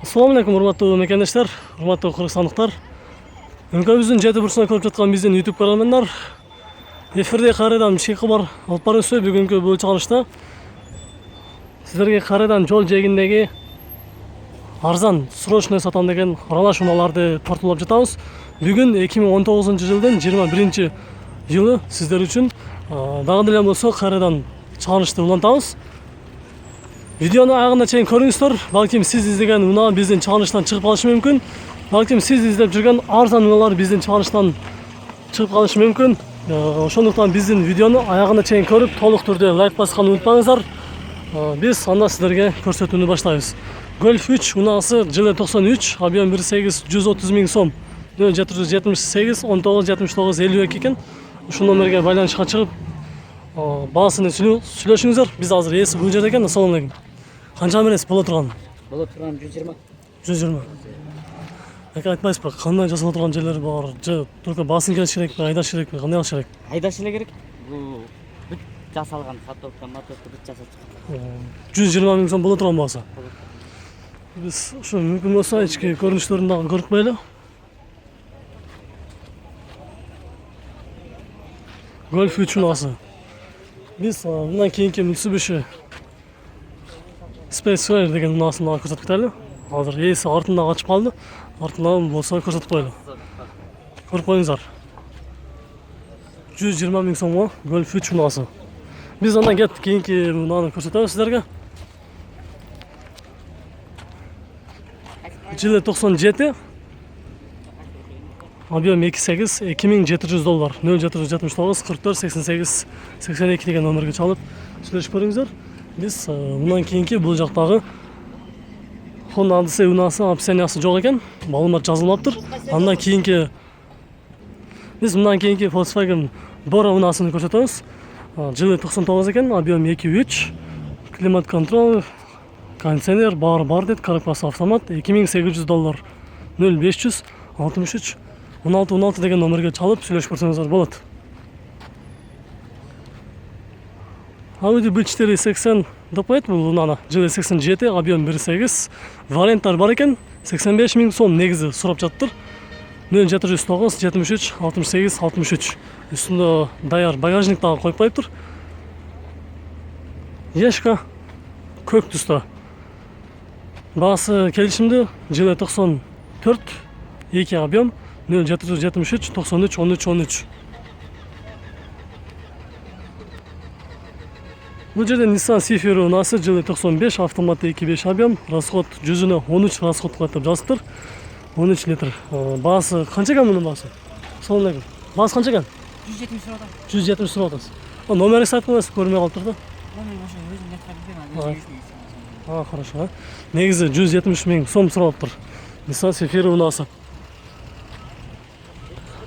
Assalamu alaykum hurmatli mekandashlar, hurmatli qirg'izistonliklar. Өлкөбүздүн 7 бурчунда көрүп жаткан биздин YouTube каналынан эфирде кайрадан бишкек кабар алып барабыз. Бүгүнкү бул чыгарылышта сиздерге кайрадан жол жээгиндеги арзан срочный сатам деген аралаш унааларды тартуулап жатабыз. Бүгүн 2019-жылдын 21-жылы сиздер үчүн дагы деле болсо кайрадан чыгарылышты улантабыз. Видеону аягына чейин көрүңүздөр. Балким сиз издеген унаа биздин чыгарылыштан чыгып калышы мүмкүн. Балким сиз издеп жүргөн арзан унаалар биздин чыгарылыштан чыгып калышы мүмкүн. Ошондуктан биздин видеону аягына чейин көрүп, толук түрдө лайк басканды унутпаңыздар. Биз анда сиздерге көрсөтүүнү баштайбыз. Golf 3 унаасы жылы 93, объем 1.8 130 000 сом. 0778 19 79 52 экен. Ушул номерге байланышка чыгып, баасын сүйлөшүңүздөр. Биз азыр ээси бул жерде экен. Ассаламу алейкум. Канча бересиз боло турган? Боло турган 120. 120. Эки айтпайсызбы, кандай жасала турган жерлери бар? Же только баасын келиш керекпи, айдаш керекпи, кандай кылыш керек? Айдаш эле керек. Бул бүт жасалган сатовка, моторка бүт жасап чыккан. 120 000 сом боло турган болсо. Биз ушу мүмкүн болсо ички көрүнүштөрүн дагы көрүп коелу. Golf 3 унаасы. Биз мындан кийинки Mitsubishi Spaceway деген унаасын дагы көрсөтүп кетели. Азыр ээси артында качып калды. Артынан болсо көрсөтүп коелу. Көрүп коюңуздар. 120 000 сомго Golf 3 унаасы. Биз андан кет кийинки унааны көрсөтөбүз сиздерге. Жылы 97, объем 2.8 $2700, 0779 44 88 82 деген номерге чалып сүйлөшүп көрүңүздөр. Биз мындан кийинки бул жактагы Honda Odyssey унаасы описаниясы жок экен, маалымат жазылмаптыр. Андан кийинки биз мындан кийинки Volkswagen Bora унаасын көрсөтөбүз. Жылы 99 экен, объем 2.3, климат контроль, кондиционер бар дейт, коробкасы автомат, $2800, 0500 63 16 деген номерге чалып сүйлөшүп көрсөңүздөр болот. Audi B480 деп коет бул унааны. Жылы 87, объем 1.8, варианттар бар экен. 85 000 сом негизи сурап жатыр. 0709 73 68 63. Үстүндө даяр багажник дагы коюп коюптур. Ешка көк түстө. Баасы келишимдүү. Жылы 94, 2 объем 0773 93 13 13. Бул жерде Nissan Sylphy унаасы жылы 95, автоматты 2.5 объем, расход 100-үнө 13 расход кылат деп жазыптыр. 13 литр. Баасы канча экен мунун баасы? Ассаламу алейкум. Баасы канча экен? 170 сурап. 170 сурап атасыз. Номери айтып коесуз, көрмөй калыптыр да. Номер ошо өзүм айтып билбейм. Хорошо. Негизи 170 000 сом сураптыр. Nissan Sylphy унаасы.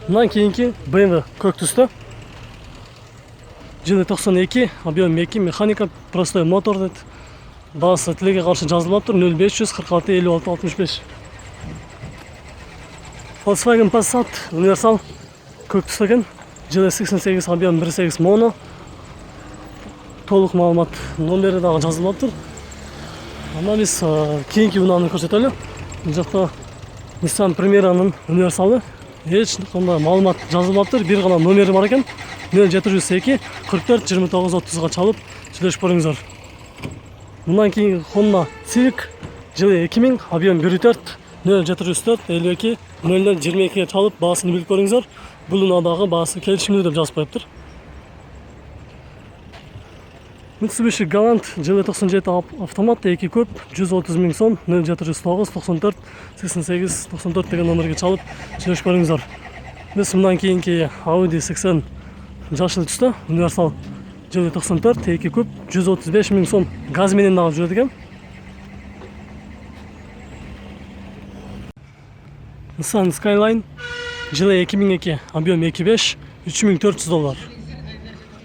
Мындан кийинки BMW көк түстө. Жылы 92, объем 2, механика, простой мотор дейт. Баасы тилеге каршы жазылмаптыр. 0500 46 56 65. Volkswagen Passat универсал көк түстө экен. Жылы 88, объем 1.8 моно. Толук маалымат номери дагы жазылмаптыр. Анда биз кийинки унааны көрсөтөлү. Бул жакта Nissan Primera'нын универсалы. Эч кандай маалымат жазылмаптыр. Бир гана номери бар экен. 0702 44 29 30-га чалып сүйлөшүп көрүңүздөр. Мындан кийин Honda Civic жылы 2000, объем 1.4, 0704 52 0022-ге чалып баасын билип көрүңүздөр. Бул унаадагы баасы келишимдүү деп жазып коюптур. Mitsubishi Galant жылы 97, автомат 2 көп 130 000 сом, 0709 94 88 94 деген номерге чалып сүйлөшүп көрүңүздөр. Биз мындан кийинки Audi 80 жашыл түстө, универсал жылы 94, 2 көп 135 000 сом, газ менен дагы жүрөт экен. Nissan Skyline жылы 2002, объем 2.5 $3400.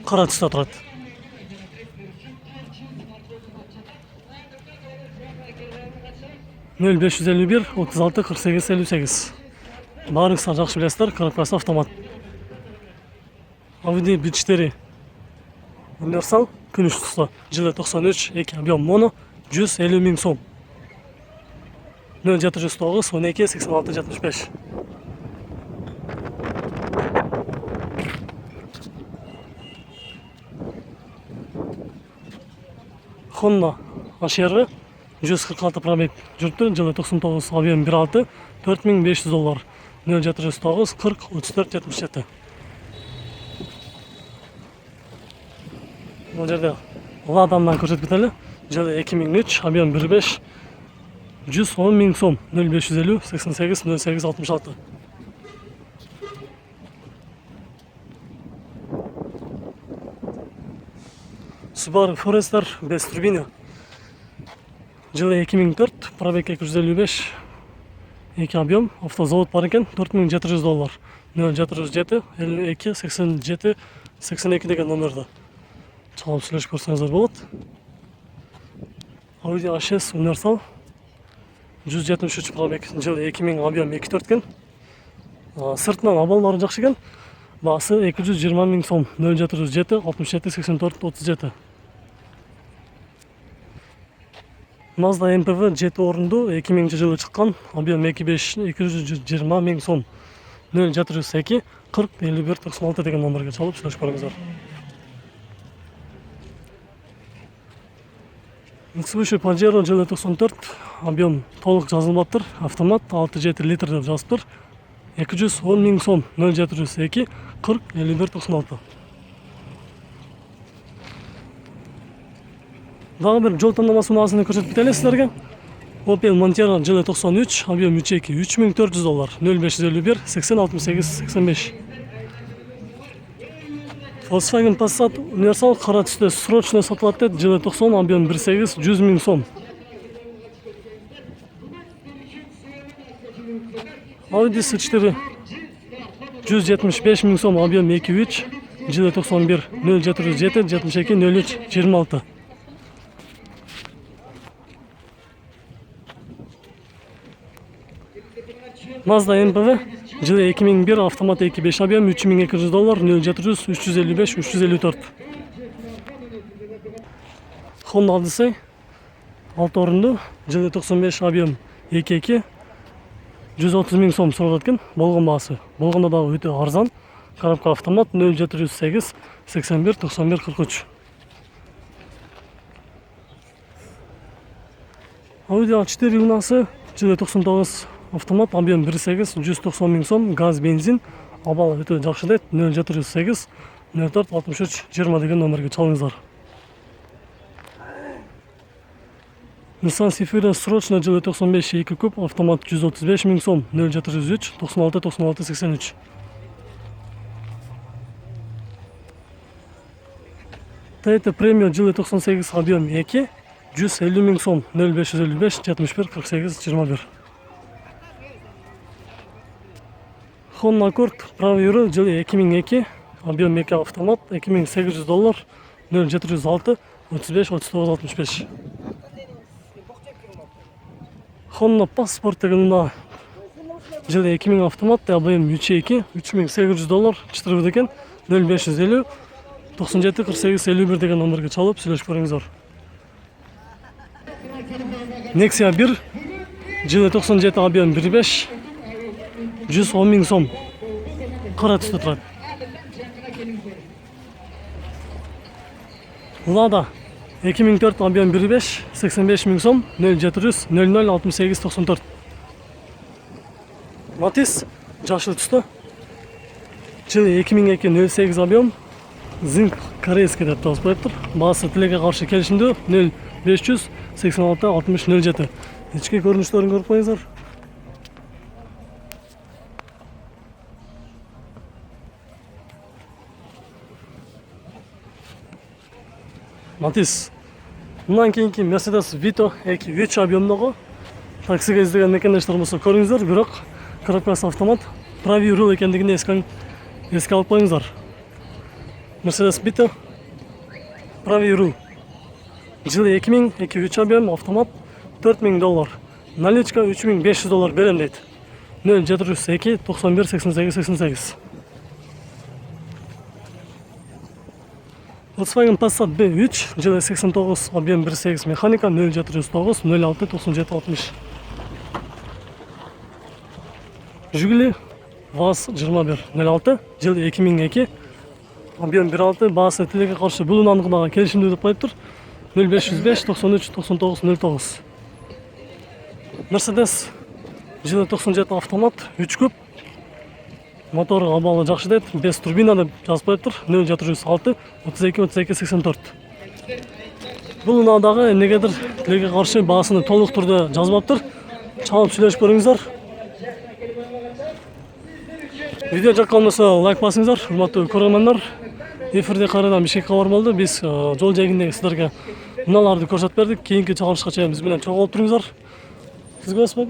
Кара түстө турат. нөл 551 36 48 58. Баарыңыздар жакшы билесиздер, коробкасы автомат. Audi B4 универсал күнүш түстө. Жылы 93, 2 объем моно, 150 000 сом. 0709 12 86 75. Honda HR 146 пробег жүріпті, жылы 99 объем 1.6, $4500, 0709 40 34 77. Бұл жерде Ладамдан көрсетіп кетелі, жылы 2003, объем 1.5, 110 000 сом, 0550 88 08 66. Subaru Forester без турбина. Жылы 2004, пробег 255, 2 объем, автозавод бар екен, $4700, 0707 52 87 82 деген номерді чалып сөйлесіп көрсеңіздер болады. Audi A6 универсал 173 пробег, жылы 2000 объем 2.4 екен. Сыртынан абалдары жақсы екен. Басы 220 000 сом, 0707 67 84 37. Mazda MPV 7 орынды 2000 жылы шыққан, объем 220 000 сом, 0702 40 51 96 деген номерге чалып сөйлесіп көріңіздер. Mitsubishi Pajero жылы 94, объем толық жазылмаптыр, автомат 6-7 литр деп жазыптыр, 210 000 сом, 0702 40 51 96. Дағы бір жол таңдамасы мағазаны көрсетіп кетелі сіздерге. Opel Montero жылы 93, объем 3.2 $3400, 0551 80 68 85. Volkswagen Passat универсал қара түсті срочно сатылады, жылы 90, объем 1.8 100 000 сом. Audi S4 175 000 сом, объем 2.3, жылы 91, 0707 72 03 26. Mazda MPV жылы 2001, автомат 2.5 объем $3200, 0700 355 354. Honda Odyssey 6 орынды, жылы 95, объем 2.2 130 000 сом сұралады екен, болған басы. Болғанда да өте арзан. Коробка автомат 0708 81 91 43. Audi A4 юнасы жылы 99, автомат, объем 1.8 190 000 сом, газ, бензин, абал өте жақсы дейді, 0708 04 63 20 деген номерге чалыңыздар. Nissan Safira срочно жылы 95, 2 куб, автомат 135 000 сом, 0703 96 96 83. Toyota Premio жылы 98, объем 2, 150 000 сом, 0555 71 48 21. Honda Accord правый юры жылы 2002, объем 2, автомат, $2800, 0706 35 39 65. Honda Passport деген жылы 2000 автомат, объем 3.2, $3800, 4 екен, 0550 97 48 51 деген номерге чалып сөйлесіп көріңіздер. Nexia 1 жылы 97, объем 1.5, 110 000 сом, қара түсті тұрады. Lada 2004, объем 1.5, 85 000 сом, 0700 00 68 94. Matiz жашыл түсті, жылы 2002, 08 объем, Zinc корейский деп жазып қойып тұр. Басы тілекке қарсы келісімді 0500 86 60 07. Ішкі көрініштерін көріп қойыңыздар. Matiz. Bundan keyingi Mercedes Vito 3 объемдағы таксиге іздеген мекендештер болса көріңіздер, бірақ коробкасы автомат, правый руль екендігіне еске алып қойыңыздар. Mercedes Vito правый руль. Жылы 2000, 2.3 объем, автомат, $4000. Наличка $3500 берем дейді. 0702 91 88 88. Volkswagen Passat B3, жылы 89, объем 1.8 механика, 0709 06 97 60. Жигули ВАЗ 2106 жыл 2002. Объем 1.6, баасы тилекке каршы бул аныгындагы келишимдүү деп коюптур. 0505 93 99 09. Mercedes жылы 97 автомат, 3 күп. Мотор абалы жакшы дейт, 5 турбина деп жазып коюптур. 0706 32 32 84. Бул унаадагы эмнегедир тилекке каршы баасыны толук түрдө жазбаптыр. Чалып сүйлөшүп көрүңүздөр. Видео жаккан болсо лайк басыңыздар, урматтуу көрөрмандар. Эфирде кайрадан Бишкекке кабар болду. Биз жол жээгиндеги силерге унааларды көрсөтүп бердик. Кийинки чыгарылышка чейин биз менен чогуу болуп туруңуздар. Сизге болсо